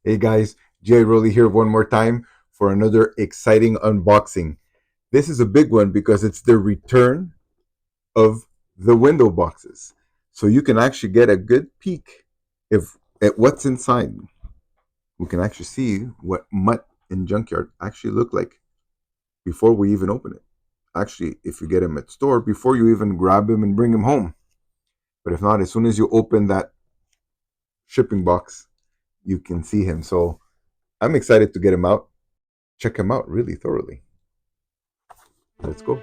Hey guys, Jay Rowley here one more time for another exciting unboxing. This is a big one because it's the return of the window boxes. So you can actually get a good peek if at what's inside. We can actually see what Mutt and Junkyard actually look like before we even open it. Actually, if you get him at store, before you even grab him and bring him home. But if not, as soon as you open that shipping box, you can see him. So I'm excited to get him out, check him out really thoroughly. Let's go.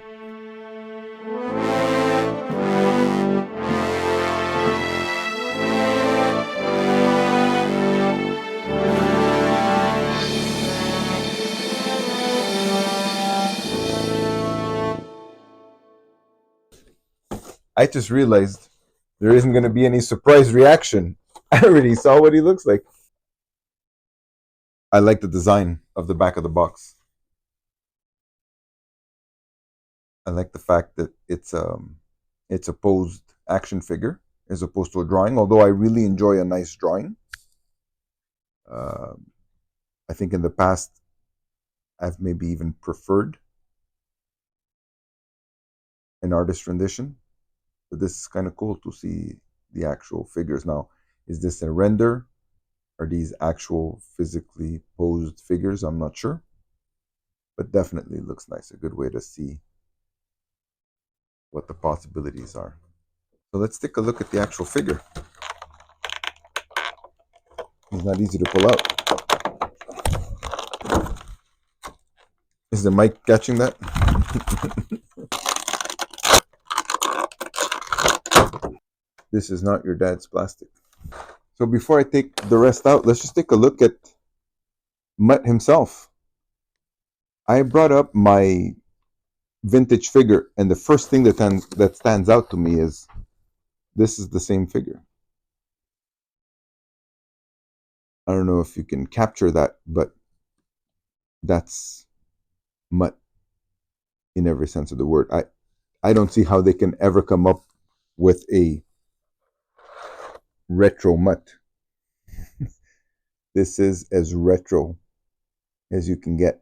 I just realized there isn't going to be any surprise reaction. I already saw what he looks like. I like the design of the back of the box. I like the fact that it's a posed action figure as opposed to a drawing. Although I really enjoy a nice drawing. Uh, I think in the past I've maybe even preferred an artist rendition, but this is kind of cool to see the actual figures. Now, is this a render? Are these actual physically posed figures? I'm not sure, but definitely looks nice. A good way to see what the possibilities are. So let's take a look at the actual figure. It's not easy to pull out. Is the mic catching that? This is not your dad's plastic. So before I take the rest out, let's just take a look at Mutt himself. I brought up my vintage figure, and the first thing that stands out to me is this is the same figure. I don't know if you can capture that, but that's Mutt in every sense of the word. I don't see how they can ever come up with a retro Mutt. This is as retro as you can get.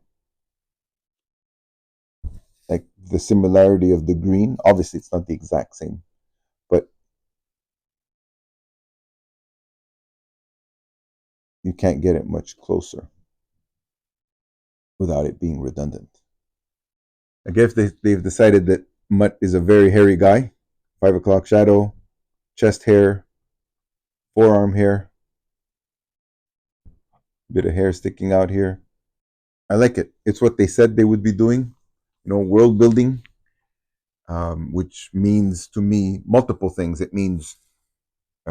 Like the similarity of the green, obviously it's not the exact same, but you can't get it much closer without it being redundant. I guess they've decided that Mutt is a very hairy guy. 5 o'clock shadow, chest hair, forearm hair, bit of hair sticking out here. I like it. It's what they said they would be doing, world building, which means to me multiple things. It means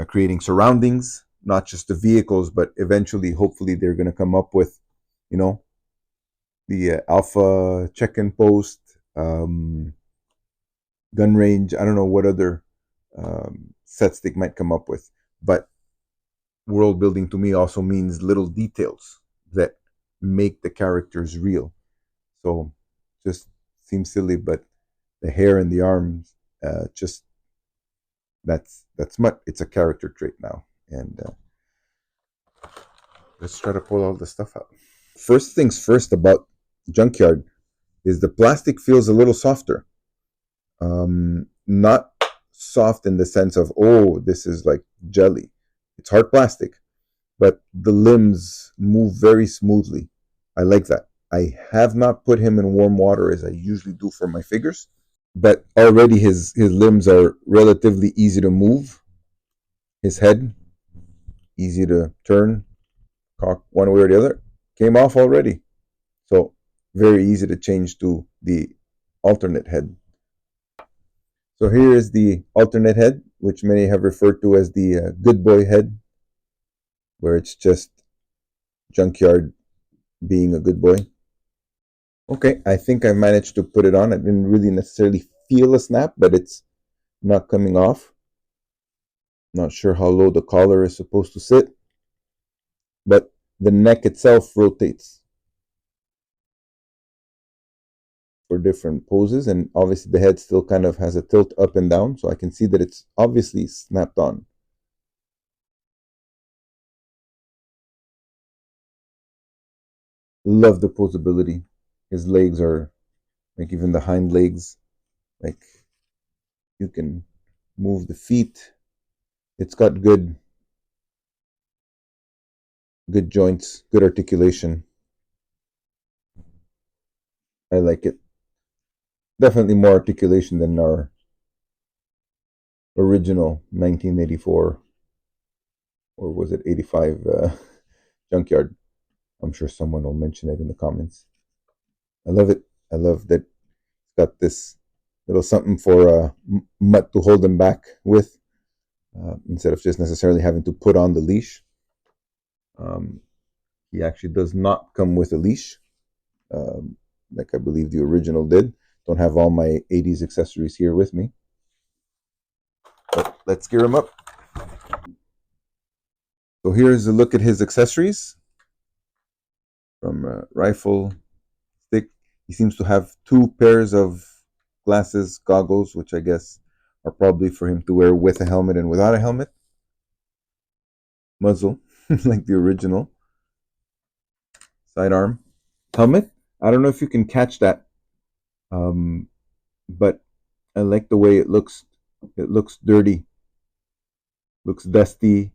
creating surroundings, not just the vehicles, but eventually, hopefully, they're going to come up with, the alpha check-in post, gun range. I don't know what other sets they might come up with, but world building to me also means little details that make the characters real. So just seems silly, but the hair and the arms, just that's Mutt. It's a character trait now, and let's try to pull all the stuff out. First things first about Junkyard is the plastic feels a little softer. Not soft in the sense of, oh, this is like jelly. It's hard plastic, but the limbs move very smoothly. I like that. I have not put him in warm water as I usually do for my figures, but already his limbs are relatively easy to move. His head, easy to turn, cock one way or the other, came off already. So very easy to change to the alternate head. So here is the alternate head, which many have referred to as the good boy head, where it's just Junkyard being a good boy. Okay, I think I managed to put it on. I didn't really necessarily feel a snap, but it's not coming off. Not sure how low the collar is supposed to sit, but the neck itself rotates for different poses, and obviously the head still kind of has a tilt up and down, so I can see that it's obviously snapped on. Love the posability. His legs are like, even the hind legs, like you can move the feet. It's got good joints, good articulation. I like it. Definitely more articulation than our original 1984, or was it 85, Junkyard. I'm sure someone will mention it in the comments. I love it. I love that it's got this little something for Mutt to hold him back with, instead of just necessarily having to put on the leash. Um, he actually does not come with a leash, um, like I believe the original did. Don't have all my 80s accessories here with me. But let's gear him up. So here's a look at his accessories. From rifle, stick. He seems to have two pairs of glasses, goggles, which I guess are probably for him to wear with a helmet and without a helmet. Muzzle, like the original. Sidearm. Helmet. I don't know if you can catch that, but I like the way it looks. It looks dirty, looks dusty,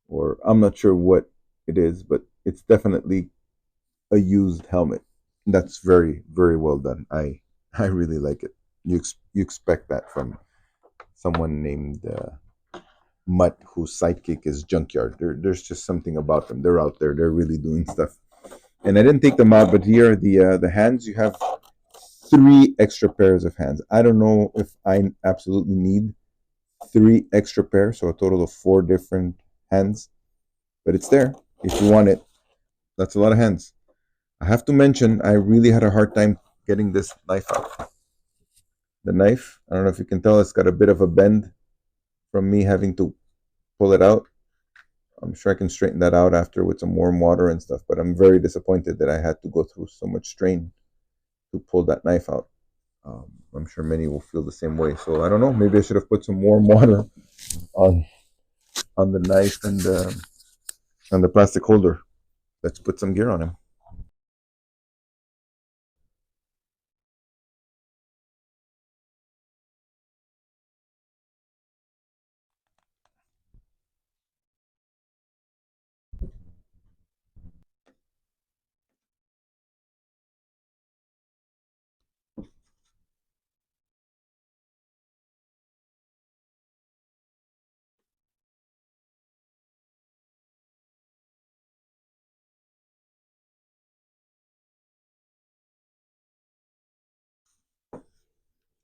or I'm not sure what it is, but it's definitely a used helmet. That's very, very well done. I really like it. You expect that from someone named Mutt, whose sidekick is Junkyard. There's just something about them. They're out there. They're really doing stuff. And I didn't take them out, but here are the hands. You have 3 extra pairs of hands. I don't know if I absolutely need 3 extra pairs, so a total of 4 different hands. But it's there if you want it. That's a lot of hands. I have to mention, I really had a hard time getting this knife out. The knife, I don't know if you can tell, it's got a bit of a bend from me having to pull it out. I'm sure I can straighten that out after with some warm water and stuff, but I'm very disappointed that I had to go through so much strain to pull that knife out. I'm sure many will feel the same way. So I don't know. Maybe I should have put some warm water on on the knife and on the plastic holder. Let's put some gear on him.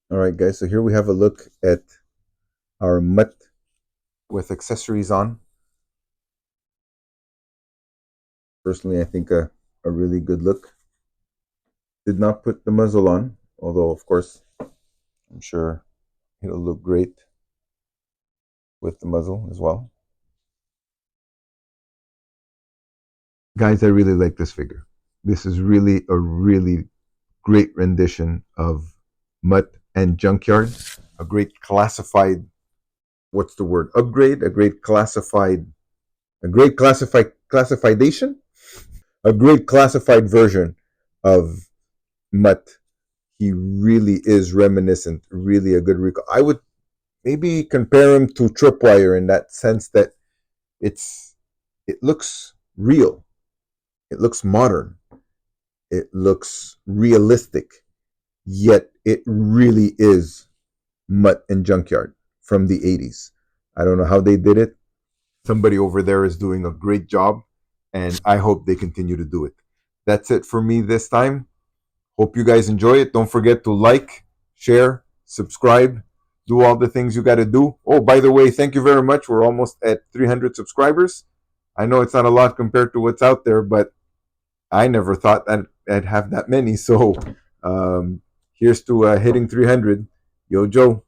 All right, guys. So here we have a look at our Mutt with accessories on. Personally, I think a really good look. Did not put the muzzle on, although of course I'm sure it'll look great with the muzzle as well. Guys, I really like this figure. This is really a really great rendition of Mutt and Junkyard. A great classified, what's the word? Upgrade, a great classification, a great classified version of Mutt. He really is reminiscent, really a good recall. I would maybe compare him to Tripwire in that sense that it looks real, it looks modern, it looks realistic, yet it really is Mutt and Junkyard from the 80s. I don't know how they did it. Somebody over there is doing a great job, and I hope they continue to do it. That's it for me this time. Hope you guys enjoy it. Don't forget to like, share, subscribe, do all the things you got to do. Oh, by the way, thank you very much. We're almost at 300 subscribers. I know it's not a lot compared to what's out there, but I never thought that I'd have that many. So here's to hitting 300. Yo, Joe.